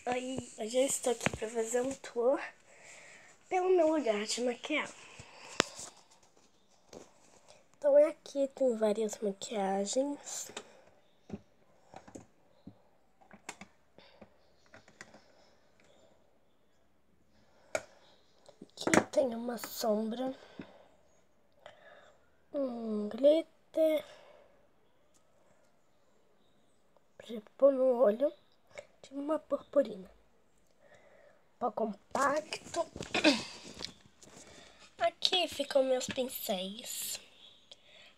Oi, hoje eu estou aqui para fazer um tour pelo meu lugar de maquiar. Então aqui tem várias maquiagens. Aqui tem uma sombra, um glitter para pôr no olho, de uma purpurina, pó compacto. Aqui ficam meus pincéis,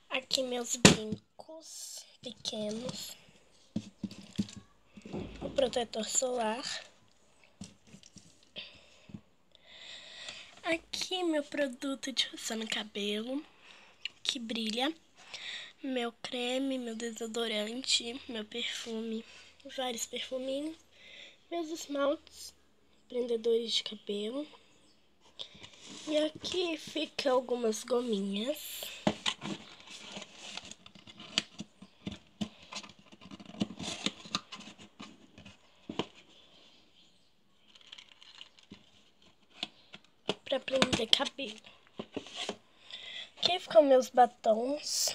aqui meus brincos pequenos, o protetor solar. Aqui meu produto de roçar no cabelo, que brilha, meu creme, meu desodorante, meu perfume, vários perfuminhos, meus esmaltes, prendedores de cabelo. E aqui fica algumas gominhas. Pra prender cabelo. Aqui ficam meus batons.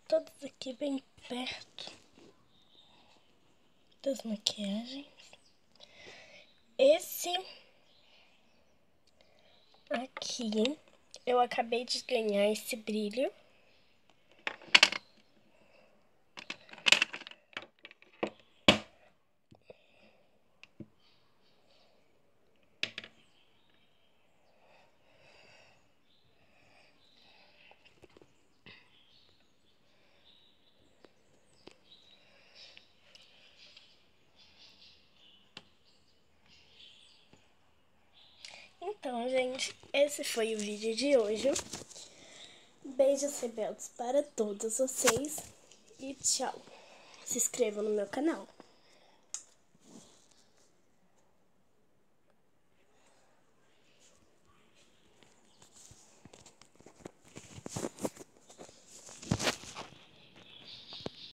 Todos aqui bem perto das maquiagens. Esse aqui, eu acabei de ganhar esse brilho. Então, gente, esse foi o vídeo de hoje. Beijos rebeldes para todos vocês e tchau. Se inscrevam no meu canal.